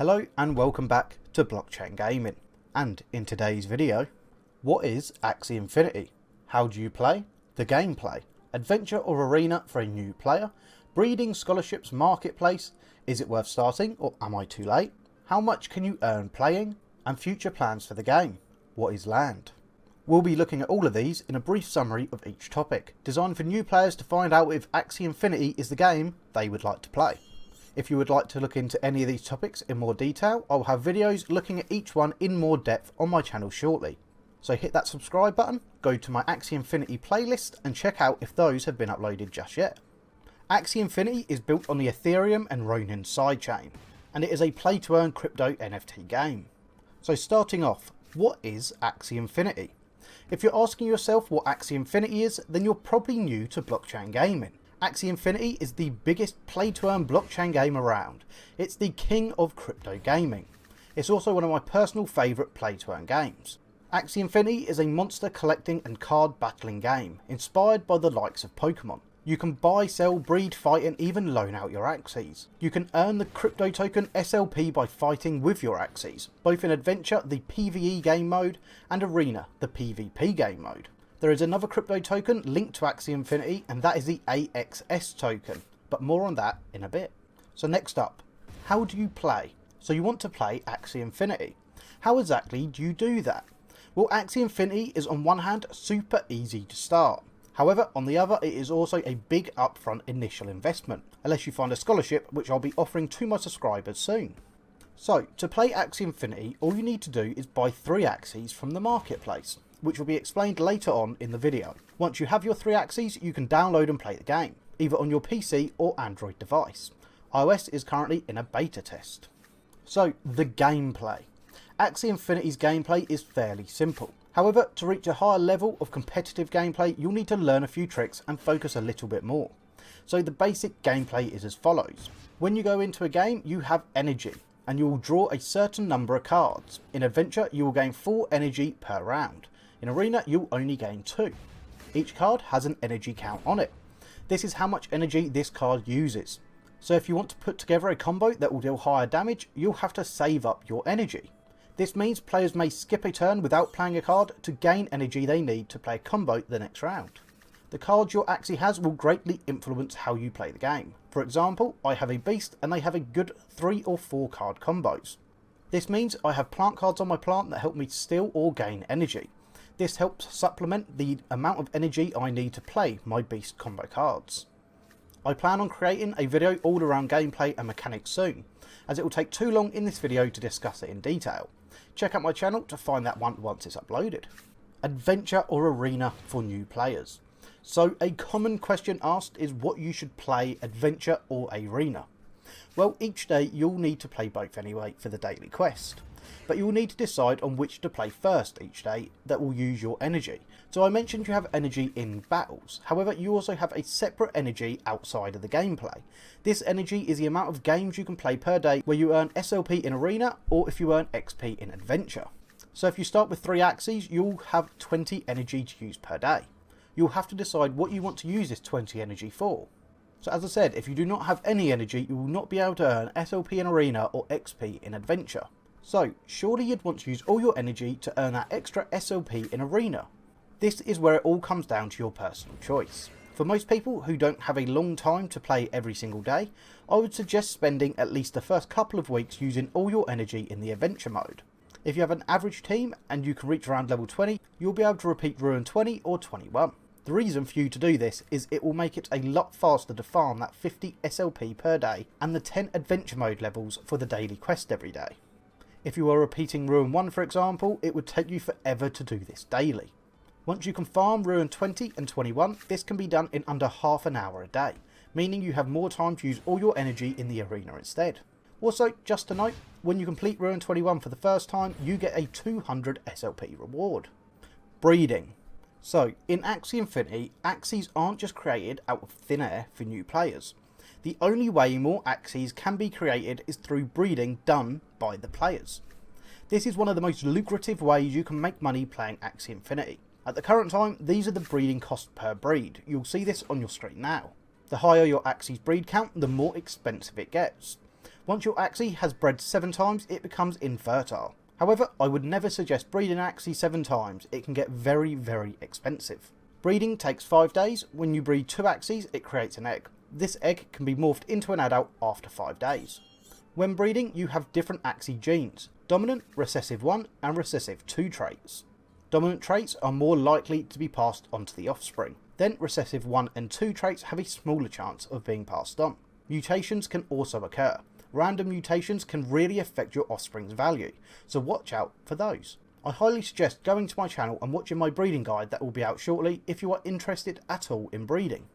Hello and welcome back to Blockchain Gaming, and in today's video, what is Axie Infinity? How do you play? The gameplay, adventure or arena for a new player, breeding scholarships marketplace, is it worth starting or am I too late? How much can you earn playing? And future plans for the game. What is land? We'll be looking at all of these in a brief summary of each topic, designed for new players to find out if Axie Infinity is the game they would like to play. If you would like to look into any of these topics in more detail, I'll have videos looking at each one in more depth on my channel shortly. So hit that subscribe button, go to my Axie Infinity playlist and check out if those have been uploaded just yet. Axie Infinity is built on the Ethereum and Ronin sidechain, and it is a play to earn crypto NFT game. So starting off, what is Axie Infinity? If you're asking yourself what Axie Infinity is, then you're probably new to blockchain gaming. Axie Infinity is the biggest play-to-earn blockchain game around. It's the king of crypto gaming. It's also one of my personal favourite play-to-earn games. Axie Infinity is a monster collecting and card battling game, inspired by the likes of Pokemon. You can buy, sell, breed, fight and even loan out your Axies. You can earn the crypto token SLP by fighting with your Axies, both in Adventure, the PvE game mode, and Arena, the PvP game mode. There is another crypto token linked to Axie Infinity, and that is the AXS token, but more on that in a bit. So next up, how do you play? So you want to play Axie Infinity. How exactly do you do that? Well, Axie Infinity is on one hand super easy to start. However, on the other, it is also a big upfront initial investment, unless you find a scholarship, which I'll be offering to my subscribers soon. So, to play Axie Infinity, all you need to do is buy 3 Axies from the marketplace, which will be explained later on in the video. Once you have your 3 Axies, you can download and play the game, either on your PC or Android device. iOS is currently in a beta test. So, the gameplay. Axie Infinity's gameplay is fairly simple. However, to reach a higher level of competitive gameplay, you'll need to learn a few tricks and focus a little bit more. So the basic gameplay is as follows. When you go into a game, you have energy, and you will draw a certain number of cards. In Adventure, you will gain 4 energy per round. In Arena, you'll only gain 2. Each card has an energy count on it. This is how much energy this card uses. So if you want to put together a combo that will deal higher damage, you'll have to save up your energy. This means players may skip a turn without playing a card to gain energy they need to play a combo the next round. The cards your Axie has will greatly influence how you play the game. For example, I have a beast and they have a good 3 or 4 card combos. This means I have plant cards on my plant that help me steal or gain energy. This helps supplement the amount of energy I need to play my beast combo cards. I plan on creating a video all around gameplay and mechanics soon, as it will take too long in this video to discuss it in detail. Check out my channel to find that one once it's uploaded. Adventure or arena for new players. So a common question asked is what you should play, adventure or arena. Well, each day you'll need to play both anyway for the daily quest. But you will need to decide on which to play first each day that will use your energy. So I mentioned you have energy in battles, however you also have a separate energy outside of the gameplay. This energy is the amount of games you can play per day where you earn SLP in Arena or if you earn XP in Adventure. So if you start with 3 Axies, you'll have 20 energy to use per day. You'll have to decide what you want to use this 20 energy for. So as I said, if you do not have any energy, you will not be able to earn SLP in Arena or XP in Adventure. So, surely you'd want to use all your energy to earn that extra SLP in Arena. This is where it all comes down to your personal choice. For most people who don't have a long time to play every single day, I would suggest spending at least the first couple of weeks using all your energy in the Adventure mode. If you have an average team and you can reach around level 20, you'll be able to repeat Ruin 20 or 21. The reason for you to do this is it will make it a lot faster to farm that 50 SLP per day and the 10 Adventure mode levels for the daily quest every day. If you are repeating Ruin 1 for example, it would take you forever to do this daily. Once you can farm Ruin 20 and 21, this can be done in under half an hour a day, meaning you have more time to use all your energy in the arena instead. Also, just to note, when you complete Ruin 21 for the first time, you get a 200 SLP reward. Breeding. So, in Axie Infinity, Axies aren't just created out of thin air for new players. The only way more Axies can be created is through breeding done by the players. This is one of the most lucrative ways you can make money playing Axie Infinity. At the current time, these are the breeding costs per breed. You'll see this on your screen now. The higher your Axie's breed count, the more expensive it gets. Once your Axie has bred 7 times, it becomes infertile. However, I would never suggest breeding an Axie 7 times, it can get very, very expensive. Breeding takes 5 days. When you breed 2 Axies, it creates an egg. This egg can be morphed into an adult after 5 days. When breeding, you have different Axie genes, dominant, recessive 1 and recessive 2 traits. Dominant traits are more likely to be passed on to the offspring. Then recessive 1 and 2 traits have a smaller chance of being passed on. Mutations can also occur. Random mutations can really affect your offspring's value, so watch out for those. I highly suggest going to my channel and watching my breeding guide that will be out shortly if you are interested at all in breeding.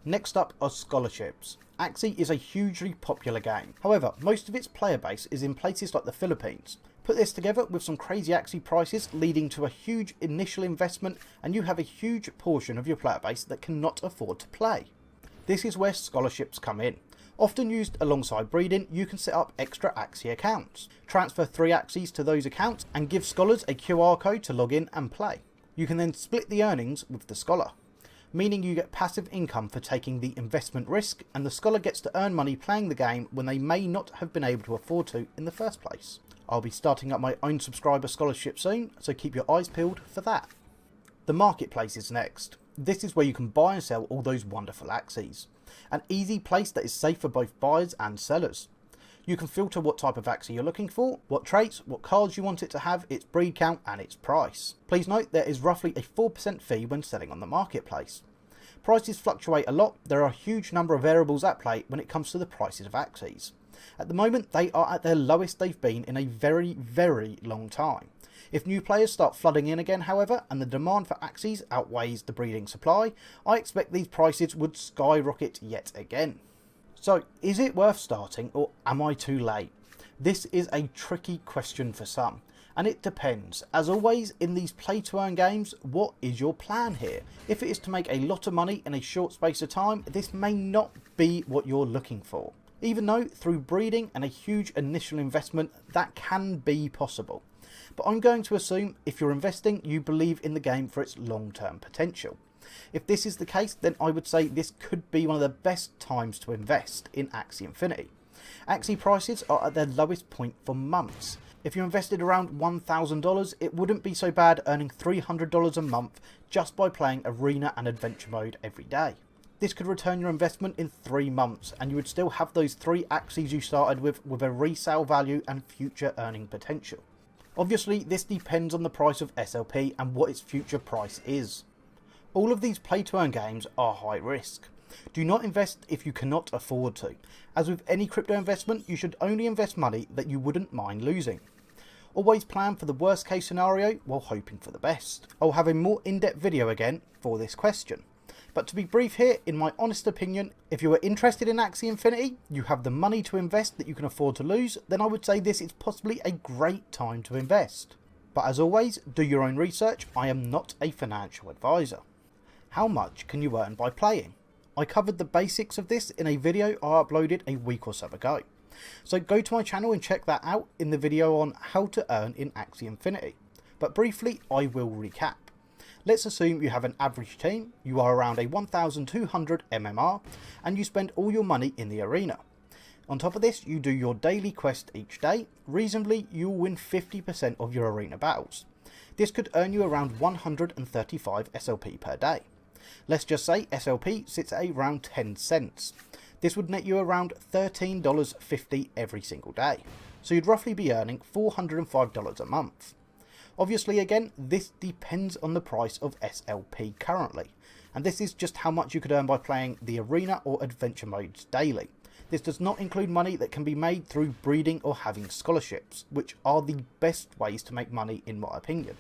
Next up are scholarships. Axie is a hugely popular game, however most of its player base is in places like the Philippines. Put this together with some crazy Axie prices leading to a huge initial investment and you have a huge portion of your player base that cannot afford to play. This is where scholarships come in. Often used alongside breeding, you can set up extra Axie accounts. Transfer 3 Axies to those accounts and give scholars a QR code to log in and play. You can then split the earnings with the scholar, meaning you get passive income for taking the investment risk and the scholar gets to earn money playing the game when they may not have been able to afford to in the first place. I'll be starting up my own subscriber scholarship soon, so keep your eyes peeled for that. The marketplace is next. This is where you can buy and sell all those wonderful Axies. An easy place that is safe for both buyers and sellers. You can filter what type of Axie you're looking for, what traits, what cards you want it to have, its breed count and its price. Please note there is roughly a 4% fee when selling on the marketplace. Prices fluctuate a lot. There are a huge number of variables at play when it comes to the prices of Axies. At the moment they are at their lowest they've been in a very, very long time. If new players start flooding in again however, and the demand for Axies outweighs the breeding supply, I expect these prices would skyrocket yet again. So, is it worth starting or am I too late? This is a tricky question for some, and it depends. As always in these play to earn games, what is your plan here? If it is to make a lot of money in a short space of time, this may not be what you're looking for. Even though through breeding and a huge initial investment, that can be possible. But I'm going to assume if you're investing, you believe in the game for its long-term potential. If this is the case, then I would say this could be one of the best times to invest in Axie Infinity. Axie prices are at their lowest point for months. If you invested around $1,000, it wouldn't be so bad earning $300 a month just by playing Arena and Adventure Mode every day. This could return your investment in 3 months and you would still have those 3 Axies you started with a resale value and future earning potential. Obviously this depends on the price of SLP and what its future price is. All of these play to earn games are high risk. Do not invest if you cannot afford to. As with any crypto investment, you should only invest money that you wouldn't mind losing. Always plan for the worst case scenario while hoping for the best. I'll have a more in-depth video again for this question. But to be brief here, in my honest opinion, if you are interested in Axie Infinity, you have the money to invest that you can afford to lose, then I would say this is possibly a great time to invest. But as always, do your own research. I am not a financial advisor. How much can you earn by playing? I covered the basics of this in a video I uploaded a week or so ago. So go to my channel and check that out in the video on how to earn in Axie Infinity. But briefly, I will recap. Let's assume you have an average team, you are around a 1200 MMR, and you spend all your money in the arena. On top of this, you do your daily quest each day. Reasonably, you will win 50% of your arena battles. This could earn you around 135 SLP per day. Let's just say SLP sits at around 10 cents. This would net you around $13.50 every single day. So you'd roughly be earning $405 a month. Obviously again, this depends on the price of SLP currently, and this is just how much you could earn by playing the arena or adventure modes daily. This does not include money that can be made through breeding or having scholarships, which are the best ways to make money in my opinion.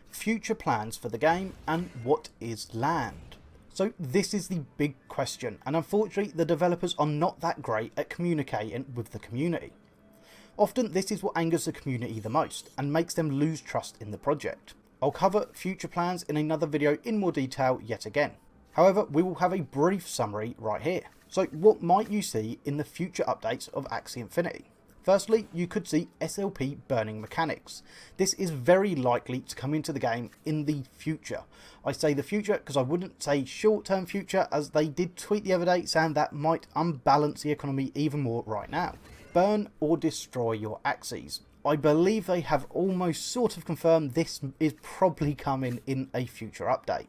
Future plans for the game and what is land? So this is the big question, and unfortunately the developers are not that great at communicating with the community. Often this is what angers the community the most and makes them lose trust in the project. I'll cover future plans in another video in more detail yet again. However, we will have a brief summary right here. So what might you see in the future updates of Axie Infinity? Firstly, you could see SLP burning mechanics. This is very likely to come into the game in the future. I say the future because I wouldn't say short-term future, as they did tweet the other day saying that might unbalance the economy even more right now. burn or destroy your Axies. I believe they have almost sort of confirmed this is probably coming in a future update.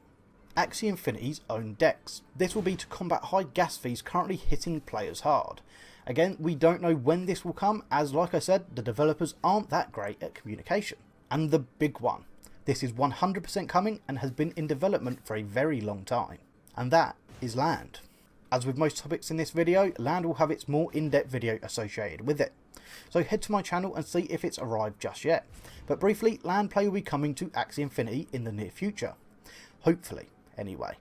Axie Infinity's own decks. This will be to combat high gas fees currently hitting players hard. Again, we don't know when this will come, as like I said, the developers aren't that great at communication. And the big one. This is 100% coming and has been in development for a very long time. And that is land. As with most topics in this video, land will have its more in-depth video associated with it. So head to my channel and see if it's arrived just yet. But briefly, land play will be coming to Axie Infinity in the near future. Hopefully, anyway.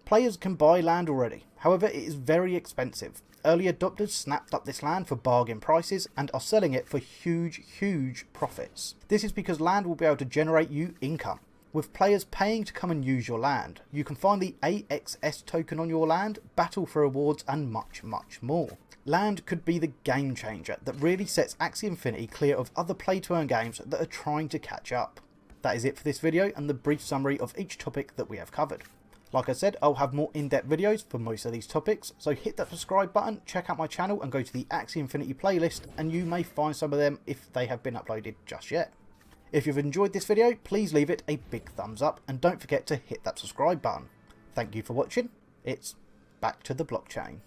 Players can buy land already, however it is very expensive. Early adopters snapped up this land for bargain prices and are selling it for huge profits. This is because land will be able to generate you income. With players paying to come and use your land, you can find the AXS token on your land, battle for rewards and much more. Land could be the game changer that really sets Axie Infinity clear of other play to earn games that are trying to catch up. That is it for this video and the brief summary of each topic that we have covered. Like I said, I'll have more in-depth videos for most of these topics, so hit that subscribe button, check out my channel and go to the Axie Infinity playlist and you may find some of them if they have been uploaded just yet. If you've enjoyed this video, please leave it a big thumbs up and don't forget to hit that subscribe button. Thank you for watching. It's back to the blockchain.